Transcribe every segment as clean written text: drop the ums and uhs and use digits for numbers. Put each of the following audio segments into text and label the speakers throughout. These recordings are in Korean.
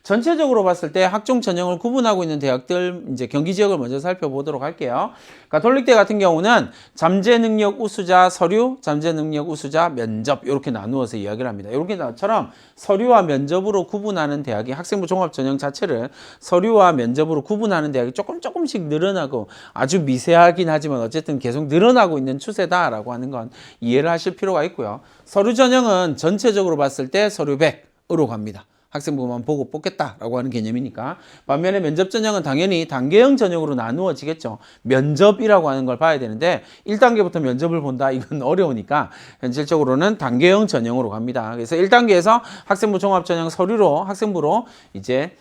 Speaker 1: 전체적으로 봤을 때 학종 전형을 구분하고 있는 대학들 이제 경기 지역을 먼저 살펴보도록 할게요. 가톨릭대 같은 경우는 잠재 능력 우수자 서류, 잠재 능력 우수자 면접 이렇게 나누어서 이야기를 합니다. 이렇게 나처럼 서류와 면접으로 구분하는 대학이 학생부 종합 전형 자체를 서류와 면접으로 구분하는 대학이 조금씩 늘어나고 아주 미세하긴 하지만 어쨌든 계속 늘어나고 있는 추세다라고 하는 건 이해를 하실 필요가 있고요. 서류 전형은 전체적으로 봤을 때 서류 100으로 갑니다. 학생부만 보고 뽑겠다라고 하는 개념이니까. 반면에 면접 전형은 당연히 단계형 전형으로 나누어지겠죠. 면접이라고 하는 걸 봐야 되는데 1단계부터 면접을 본다 이건 어려우니까 현실적으로는 단계형 전형으로 갑니다. 그래서 1단계에서 학생부 종합 전형 서류로 학생부로 이제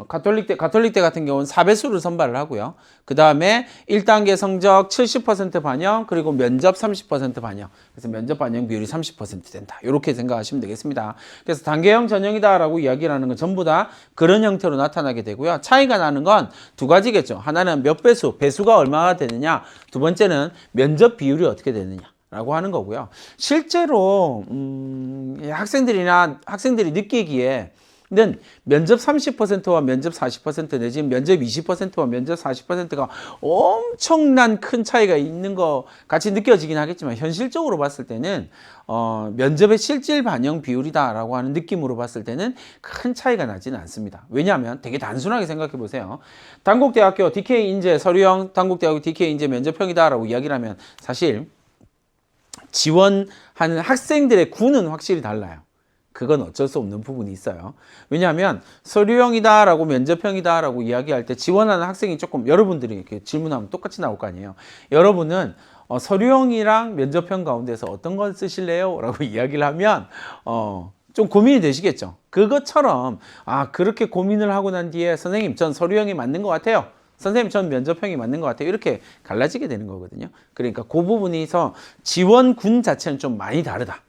Speaker 1: 가톨릭대 같은 경우는 4배수를 선발을 하고요. 그 다음에 1단계 성적 70% 반영, 그리고 면접 30% 반영. 그래서 면접 반영 비율이 30% 된다. 이렇게 생각하시면 되겠습니다. 그래서 단계형 전형이다라고 이야기를 하는 건 전부 다 그런 형태로 나타나게 되고요. 차이가 나는 건 두 가지겠죠. 하나는 몇 배수, 배수가 얼마나 되느냐. 두 번째는 면접 비율이 어떻게 되느냐. 라고 하는 거고요. 실제로 학생들이 느끼기에 는 면접 30%와 면접 40% 내지는 면접 20%와 면접 40%가 엄청난 큰 차이가 있는 것 같이 느껴지긴 하겠지만 현실적으로 봤을 때는 면접의 실질 반영 비율이다라고 하는 느낌으로 봤을 때는 큰 차이가 나지는 않습니다. 왜냐하면 되게 단순하게 생각해 보세요. 단국대학교 DK 인재 서류형 단국대학교 DK 인재 면접형이다라고 이야기를 하면 사실 지원하는 학생들의 구는 확실히 달라요. 그건 어쩔 수 없는 부분이 있어요. 왜냐하면 서류형이다라고 면접형이다라고 이야기할 때 지원하는 학생이 조금 여러분들이 이렇게 질문하면 똑같이 나올 거 아니에요. 여러분은 서류형이랑 면접형 가운데서 어떤 걸 쓰실래요? 라고 이야기를 하면 좀 고민이 되시겠죠. 그것처럼 그렇게 고민을 하고 난 뒤에 선생님 전 서류형이 맞는 것 같아요. 선생님 전 면접형이 맞는 것 같아요. 이렇게 갈라지게 되는 거거든요. 그러니까 그 부분에서 지원군 자체는 좀 많이 다르다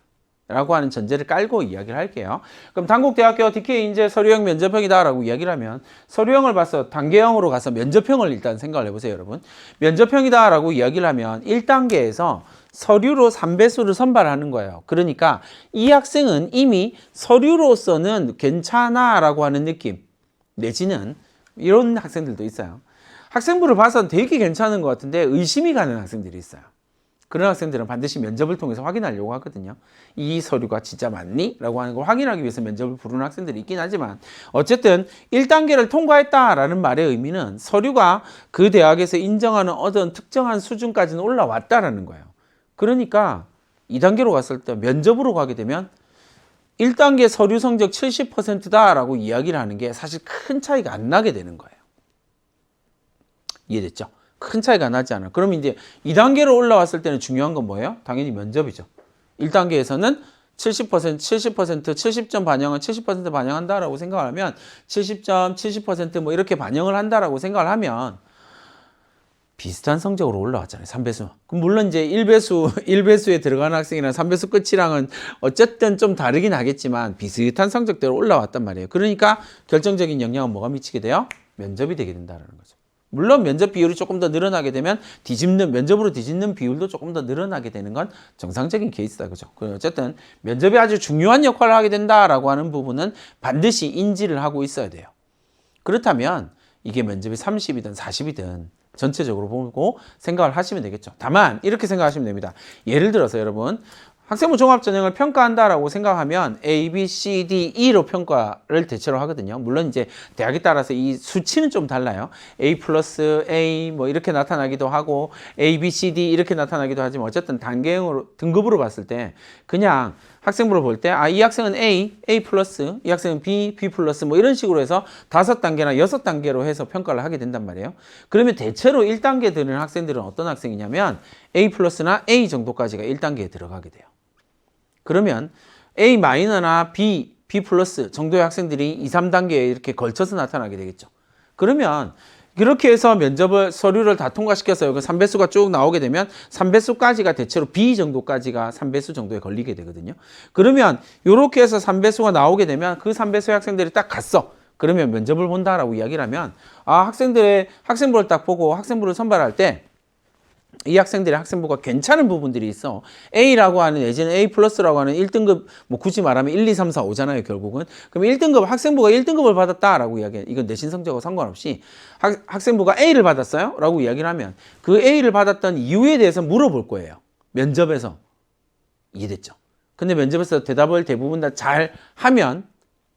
Speaker 1: 라고 하는 전제를 깔고 이야기를 할게요. 그럼 단국대학교 DK 인재 서류형 면접형이다 라고 이야기를 하면 서류형을 봐서 단계형으로 가서 면접형을 일단 생각을 해보세요, 여러분. 면접형이다 라고 이야기를 하면 1단계에서 서류로 3배수를 선발하는 거예요. 그러니까 이 학생은 이미 서류로서는 괜찮아 라고 하는 느낌 내지는 이런 학생들도 있어요. 학생부를 봐서 되게 괜찮은 것 같은데 의심이 가는 학생들이 있어요. 그런 학생들은 반드시 면접을 통해서 확인하려고 하거든요. 이 서류가 진짜 맞니? 라고 하는 걸 확인하기 위해서 면접을 부르는 학생들이 있긴 하지만 어쨌든 1단계를 통과했다라는 말의 의미는 서류가 그 대학에서 인정하는 어떤 특정한 수준까지는 올라왔다라는 거예요. 그러니까 2단계로 갔을 때 면접으로 가게 되면 1단계 서류 성적 70%다라고 이야기를 하는 게 사실 큰 차이가 안 나게 되는 거예요. 이해됐죠? 큰 차이가 나지 않아요. 그럼 이제 2단계로 올라왔을 때는 중요한 건 뭐예요? 당연히 면접이죠. 1단계에서는 70점 반영은 70% 반영한다라고 생각을 하면 70점, 70% 뭐 이렇게 반영을 한다라고 생각을 하면 비슷한 성적으로 올라왔잖아요. 3배수. 그럼 물론 이제 1배수에 들어가는 학생이랑 3배수 끝이랑은 어쨌든 좀 다르긴 하겠지만 비슷한 성적대로 올라왔단 말이에요. 그러니까 결정적인 영향은 뭐가 미치게 돼요? 면접이 되게 된다는 거죠. 물론 면접 비율이 조금 더 늘어나게 되면 면접으로 뒤집는 비율도 조금 더 늘어나게 되는 건 정상적인 케이스다. 그죠? 어쨌든 면접이 아주 중요한 역할을 하게 된다라고 하는 부분은 반드시 인지를 하고 있어야 돼요. 그렇다면 이게 면접이 30이든 40이든 전체적으로 보고 생각을 하시면 되겠죠. 다만 이렇게 생각하시면 됩니다. 예를 들어서 여러분 학생부 종합전형을 평가한다라고 생각하면 A, B, C, D, E로 평가를 대체로 하거든요. 물론 이제 대학에 따라서 이 수치는 좀 달라요. A 플러스 A 뭐 이렇게 나타나기도 하고 A, B, C, D 이렇게 나타나기도 하지만 어쨌든 단계형으로 등급으로 봤을 때 그냥 학생부를 볼 때 이 학생은 A, A 플러스, 이 학생은 B, B 플러스 뭐 이런 식으로 해서 5단계나 6단계로 해서 평가를 하게 된단 말이에요. 그러면 대체로 1단계 드는 학생들은 어떤 학생이냐면 A 플러스나 A 정도까지가 1단계에 들어가게 돼요. 그러면 A 마이너나 B, B 플러스 정도의 학생들이 2, 3단계에 이렇게 걸쳐서 나타나게 되겠죠. 그러면 그렇게 해서 면접을 서류를 다 통과시켜서 여기 3배수가 쭉 나오게 되면 3배수까지가 대체로 B 정도까지가 3배수 정도에 걸리게 되거든요. 그러면 이렇게 해서 3배수가 나오게 되면 그 3배수의 학생들이 딱 갔어. 그러면 면접을 본다라고 이야기를 하면 학생들의 학생부를 딱 보고 학생부를 선발할 때 이 학생들의 학생부가 괜찮은 부분들이 있어. A라고 하는 내지는 A 플러스라고 하는 1등급 뭐 굳이 말하면 1, 2, 3, 4, 5잖아요 결국은. 그럼 1등급 학생부가 1등급을 받았다라고 이야기해. 이건 내신 성적과 상관없이 학생부가 A를 받았어요? 라고 이야기를 하면 그 A를 받았던 이유에 대해서 물어볼 거예요. 면접에서. 이해됐죠? 근데 면접에서 대답을 대부분 다 잘 하면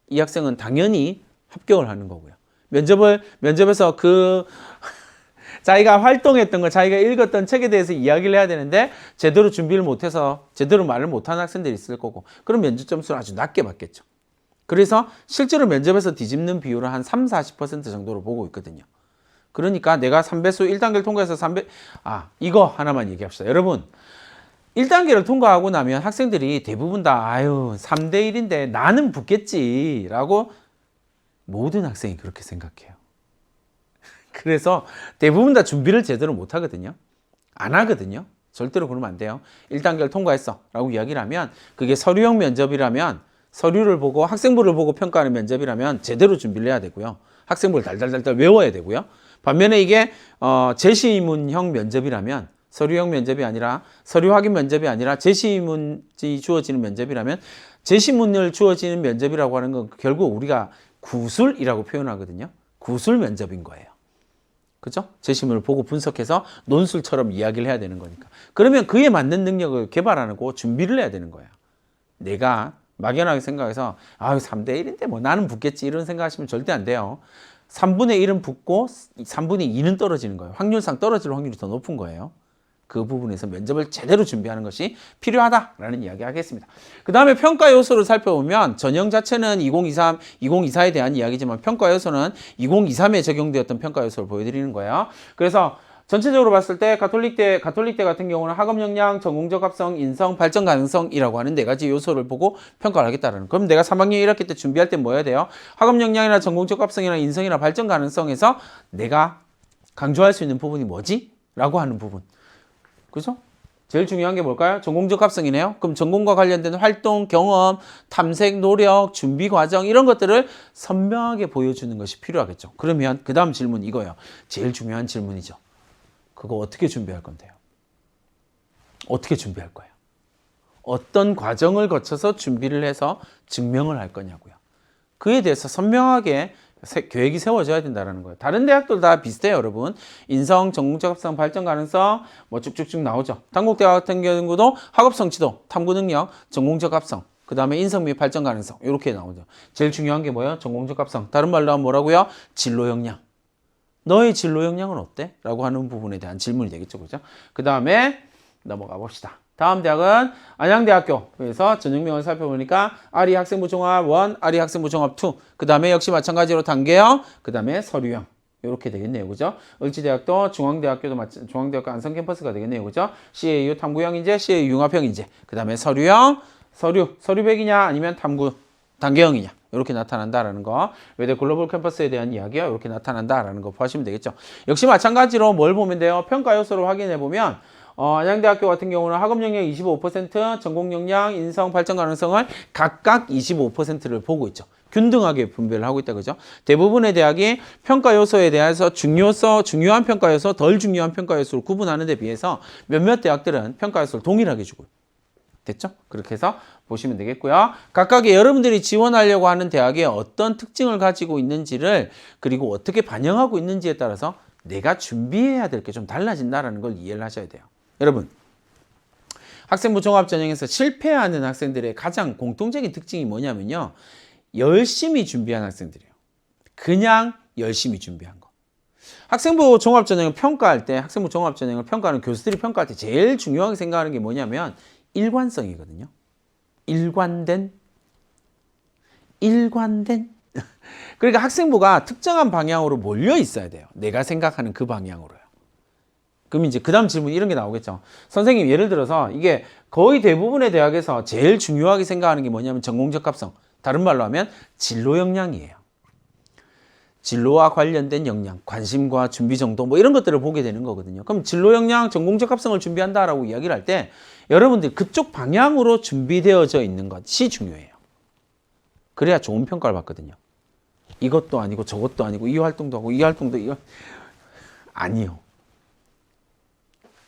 Speaker 1: 이 학생은 당연히 합격을 하는 거고요. 면접에서 자기가 활동했던 거, 자기가 읽었던 책에 대해서 이야기를 해야 되는데 제대로 준비를 못해서 제대로 말을 못하는 학생들이 있을 거고 그럼 면접 점수를 아주 낮게 받겠죠. 그래서 실제로 면접에서 뒤집는 비율은 한 3, 40% 정도로 보고 있거든요. 그러니까 내가 3배수 1단계를 통과해서 이거 하나만 얘기합시다. 여러분 1단계를 통과하고 나면 학생들이 대부분 다 3대 1인데 나는 붙겠지라고 모든 학생이 그렇게 생각해요. 그래서 대부분 다 준비를 제대로 못 하거든요. 안 하거든요. 절대로 그러면 안 돼요. 1단계를 통과했어 라고 이야기를 하면 그게 서류형 면접이라면 서류를 보고 학생부를 보고 평가하는 면접이라면 제대로 준비를 해야 되고요. 학생부를 달달달달 외워야 되고요. 반면에 이게 제시문형 면접이라면 서류형 면접이 아니라 서류 확인 면접이 아니라 제시문이 주어지는 면접이라면 제시문을 주어지는 면접이라고 하는 건 결국 우리가 구술이라고 표현하거든요. 구술 면접인 거예요. 그죠? 제시문을 보고 분석해서 논술처럼 이야기를 해야 되는 거니까. 그러면 그에 맞는 능력을 개발하고 준비를 해야 되는 거예요. 내가 막연하게 생각해서 3대 1인데 뭐 나는 붙겠지 이런 생각하시면 절대 안 돼요. 3분의 1은 붙고 3분의 2는 떨어지는 거예요. 확률상 떨어질 확률이 더 높은 거예요. 그 부분에서 면접을 제대로 준비하는 것이 필요하다라는 이야기 하겠습니다. 그 다음에 평가 요소를 살펴보면 전형 자체는 2023, 2024에 대한 이야기지만 평가 요소는 2023에 적용되었던 평가 요소를 보여드리는 거예요. 그래서 전체적으로 봤을 때 가톨릭대 같은 경우는 학업 역량, 전공적 합성, 인성, 발전 가능성이라고 하는 4가지 요소를 보고 평가를 하겠다라는. 그럼 내가 3학년 1학기 때 준비할 때 뭐 해야 돼요? 학업 역량이나 전공적 합성이나 인성이나 발전 가능성에서 내가 강조할 수 있는 부분이 뭐지? 라고 하는 부분. 그죠? 제일 중요한 게 뭘까요? 전공적 합성이네요. 그럼 전공과 관련된 활동, 경험, 탐색, 노력, 준비 과정 이런 것들을 선명하게 보여주는 것이 필요하겠죠. 그러면 그 다음 질문 이거예요. 제일 중요한 질문이죠. 그거 어떻게 준비할 건데요? 어떻게 준비할 거예요? 어떤 과정을 거쳐서 준비를 해서 증명을 할 거냐고요. 그에 대해서 선명하게 계획이 세워져야 된다는 거예요. 다른 대학도 다 비슷해요, 여러분. 인성, 전공적 합성, 발전 가능성 뭐 쭉쭉쭉 나오죠. 단국대학 같은 경우도 학업 성취도, 탐구 능력, 전공적 합성, 그 다음에 인성 및 발전 가능성 이렇게 나오죠. 제일 중요한 게 뭐예요? 전공적 합성. 다른 말로 하면 뭐라고요? 진로 역량. 너의 진로 역량은 어때? 라고 하는 부분에 대한 질문이 되겠죠, 그죠? 그 다음에 넘어가 봅시다. 다음 대학은 안양대학교. 그래서 전형명을 살펴보니까 아리 학생부 종합 1, 아리 학생부 종합 2. 그 다음에 역시 마찬가지로 단계형, 그 다음에 서류형. 이렇게 되겠네요, 그죠? 을지대학도 중앙대학교 안성 캠퍼스가 되겠네요, 그죠? CAU 탐구형 인재, CAU 융합형 인재. 그 다음에 서류형, 서류백이냐 아니면 탐구 단계형이냐. 이렇게 나타난다라는 거. 외대 글로벌 캠퍼스에 대한 이야기가 이렇게 나타난다라는 거 보시면 되겠죠. 역시 마찬가지로 뭘 보면 돼요? 평가 요소를 확인해 보면 안양대학교 같은 경우는 학업 역량 25%, 전공 역량, 인성, 발전 가능성을 각각 25%를 보고 있죠. 균등하게 분배를 하고 있다, 그죠? 대부분의 대학이 평가 요소에 대해서 중요한 평가 요소, 덜 중요한 평가 요소를 구분하는 데 비해서 몇몇 대학들은 평가 요소를 동일하게 주고 됐죠? 그렇게 해서 보시면 되겠고요. 각각의 여러분들이 지원하려고 하는 대학에 어떤 특징을 가지고 있는지를 그리고 어떻게 반영하고 있는지에 따라서 내가 준비해야 될 게 좀 달라진다는 걸 이해를 하셔야 돼요. 여러분, 학생부 종합전형에서 실패하는 학생들의 가장 공통적인 특징이 뭐냐면요. 열심히 준비한 학생들이에요. 그냥 열심히 준비한 거. 학생부 종합전형을 평가할 때, 학생부 종합전형을 평가하는 교수들이 평가할 때 제일 중요하게 생각하는 게 뭐냐면 일관성이거든요. 일관된. 그러니까 학생부가 특정한 방향으로 몰려 있어야 돼요. 내가 생각하는 그 방향으로요. 그럼 이제 그 다음 질문 이런 게 나오겠죠. 선생님, 예를 들어서 이게 거의 대부분의 대학에서 제일 중요하게 생각하는 게 뭐냐면 전공적 합성. 다른 말로 하면 진로 역량이에요. 진로와 관련된 역량, 관심과 준비 정도 뭐 이런 것들을 보게 되는 거거든요. 그럼 진로 역량, 전공적 합성을 준비한다라고 이야기를 할 때 여러분들 그쪽 방향으로 준비되어져 있는 것이 중요해요. 그래야 좋은 평가를 받거든요. 이것도 아니고 저것도 아니고 이 활동도 하고 이 활동도 이거 아니요.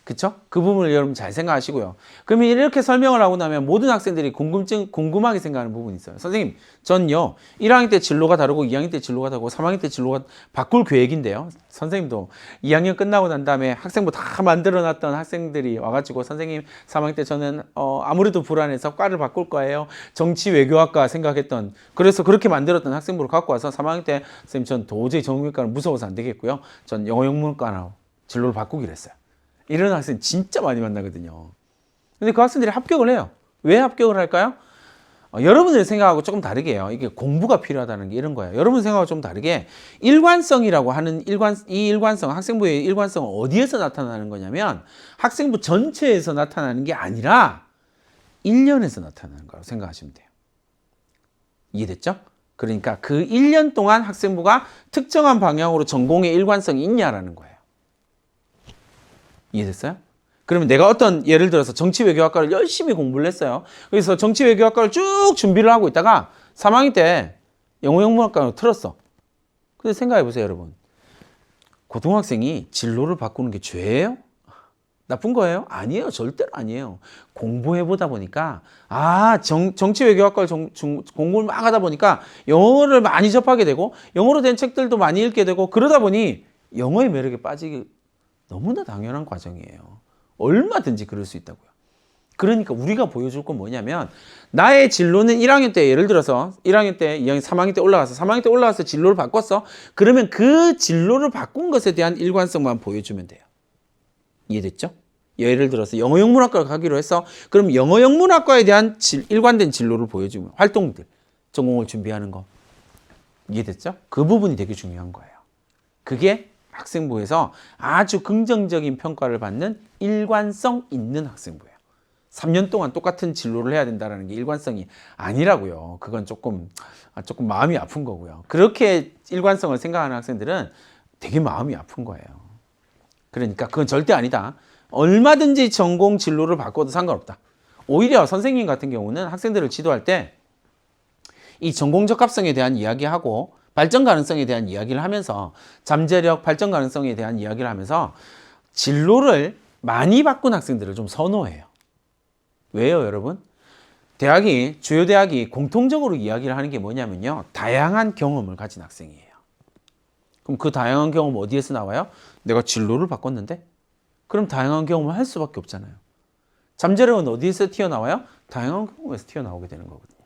Speaker 1: 그쵸? 그 부분을 여러분 잘 생각하시고요. 그러면 이렇게 설명을 하고 나면 모든 학생들이 궁금하게 생각하는 부분이 있어요. 선생님, 전요, 1학년 때 진로가 다르고 2학년 때 진로가 다르고 3학년 때 진로가 바꿀 계획인데요. 선생님도 2학년 끝나고 난 다음에 학생부 다 만들어 놨던 학생들이 와가지고 선생님, 3학년 때 저는 아무래도 불안해서 과를 바꿀 거예요. 정치 외교학과 생각했던, 그래서 그렇게 만들었던 학생부를 갖고 와서 3학년 때 선생님, 전 도저히 정형외과는 무서워서 안 되겠고요. 전 영어영문과나 진로를 바꾸기로 했어요. 이런 학생 진짜 많이 만나거든요. 근데 그 학생들이 합격을 해요. 왜 합격을 할까요? 여러분들 생각하고 조금 다르게 해요. 이게 공부가 필요하다는 게 이런 거예요. 여러분 생각하고 좀 다르게 일관성이라고 하는 이 일관성, 학생부의 일관성은 어디에서 나타나는 거냐면 학생부 전체에서 나타나는 게 아니라 1년에서 나타나는 거라고 생각하시면 돼요. 이해됐죠? 그러니까 그 1년 동안 학생부가 특정한 방향으로 전공의 일관성이 있냐라는 거예요. 이해됐어요? 그러면 내가 어떤 예를 들어서 정치외교학과를 열심히 공부를 했어요. 그래서 정치외교학과를 쭉 준비를 하고 있다가 3학년 때 영어영문학과로 틀었어. 근데 생각해 보세요, 여러분. 고등학생이 진로를 바꾸는 게 죄예요? 나쁜 거예요? 아니에요. 절대로 아니에요. 공부해보다 보니까 정치외교학과를 공부를 막 하다 보니까 영어를 많이 접하게 되고 영어로 된 책들도 많이 읽게 되고 그러다 보니 영어의 매력에 빠지게 너무나 당연한 과정이에요. 얼마든지 그럴 수 있다고요. 그러니까 우리가 보여줄 건 뭐냐면 나의 진로는 1학년 때 예를 들어서 1학년 때, 2학년, 3학년 때 올라가서 3학년 때 올라가서 진로를 바꿨어. 그러면 그 진로를 바꾼 것에 대한 일관성만 보여주면 돼요. 이해됐죠? 예를 들어서 영어영문학과를 가기로 했어. 그럼 영어영문학과에 대한 일관된 진로를 보여주면 활동들, 전공을 준비하는 거. 이해됐죠? 그 부분이 되게 중요한 거예요. 그게 학생부에서 아주 긍정적인 평가를 받는 일관성 있는 학생부예요. 3년 동안 똑같은 진로를 해야 된다는 게 일관성이 아니라고요. 그건 조금 마음이 아픈 거고요. 그렇게 일관성을 생각하는 학생들은 되게 마음이 아픈 거예요. 그러니까 그건 절대 아니다. 얼마든지 전공 진로를 바꿔도 상관없다. 오히려 선생님 같은 경우는 학생들을 지도할 때 이 전공 적합성에 대한 이야기하고 발전 가능성에 대한 이야기를 하면서 잠재력, 발전 가능성에 대한 이야기를 하면서 진로를 많이 바꾼 학생들을 좀 선호해요. 왜요, 여러분? 주요 대학이 공통적으로 이야기를 하는 게 뭐냐면요. 다양한 경험을 가진 학생이에요. 그럼 그 다양한 경험 어디에서 나와요? 내가 진로를 바꿨는데? 그럼 다양한 경험을 할 수밖에 없잖아요. 잠재력은 어디에서 튀어나와요? 다양한 경험에서 튀어나오게 되는 거거든요.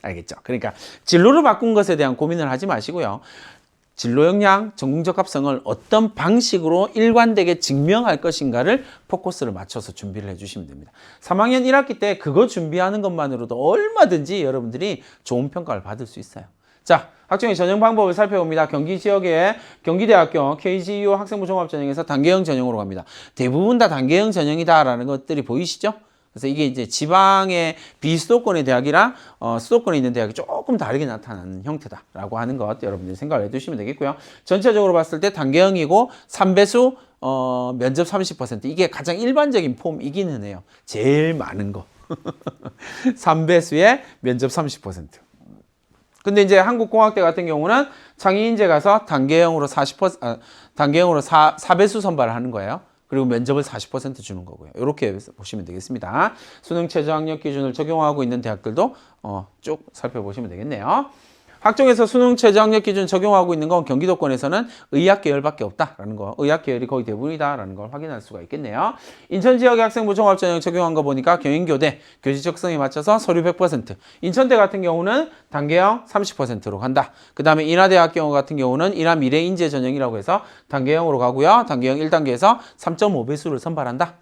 Speaker 1: 알겠죠? 그러니까 진로를 바꾼 것에 대한 고민을 하지 마시고요. 진로 역량, 전공 적합성을 어떤 방식으로 일관되게 증명할 것인가를 포커스를 맞춰서 준비를 해주시면 됩니다. 3학년 1학기 때 그거 준비하는 것만으로도 얼마든지 여러분들이 좋은 평가를 받을 수 있어요. 자, 학종의 전형 방법을 살펴봅니다. 경기 지역의 경기대학교 KGU 학생부 종합전형에서 단계형 전형으로 갑니다. 대부분 다 단계형 전형이다라는 것들이 보이시죠? 그래서 이게 이제 지방의 비수도권의 대학이랑 수도권에 있는 대학이 조금 다르게 나타나는 형태다라고 하는 것 여러분들이 생각을 해두시면 되겠고요. 전체적으로 봤을 때 단계형이고 3배수 면접 30% 이게 가장 일반적인 폼이기는 해요. 제일 많은 거. 3배수에 면접 30%. 근데 이제 한국공학대 같은 경우는 창의인재 가서 단계형으로 4배수 선발을 하는 거예요. 그리고 면접을 40% 주는 거고요. 이렇게 보시면 되겠습니다. 수능 최저 학력 기준을 적용하고 있는 대학들도 쭉 살펴보시면 되겠네요. 학종에서 수능 최저 학력 기준 적용하고 있는 건 경기도권에서는 의학 계열밖에 없다라는 거, 의학 계열이 거의 대부분이다라는 걸 확인할 수가 있겠네요. 인천 지역의 학생부 종합전형 적용한 거 보니까 경인교대 교지 적성에 맞춰서 서류 100%, 인천대 같은 경우는 단계형 30%로 간다. 그 다음에 인하대학 경우 같은 경우는 인하 미래인재 전형이라고 해서 단계형으로 가고요. 단계형 1단계에서 3.5배수를 선발한다.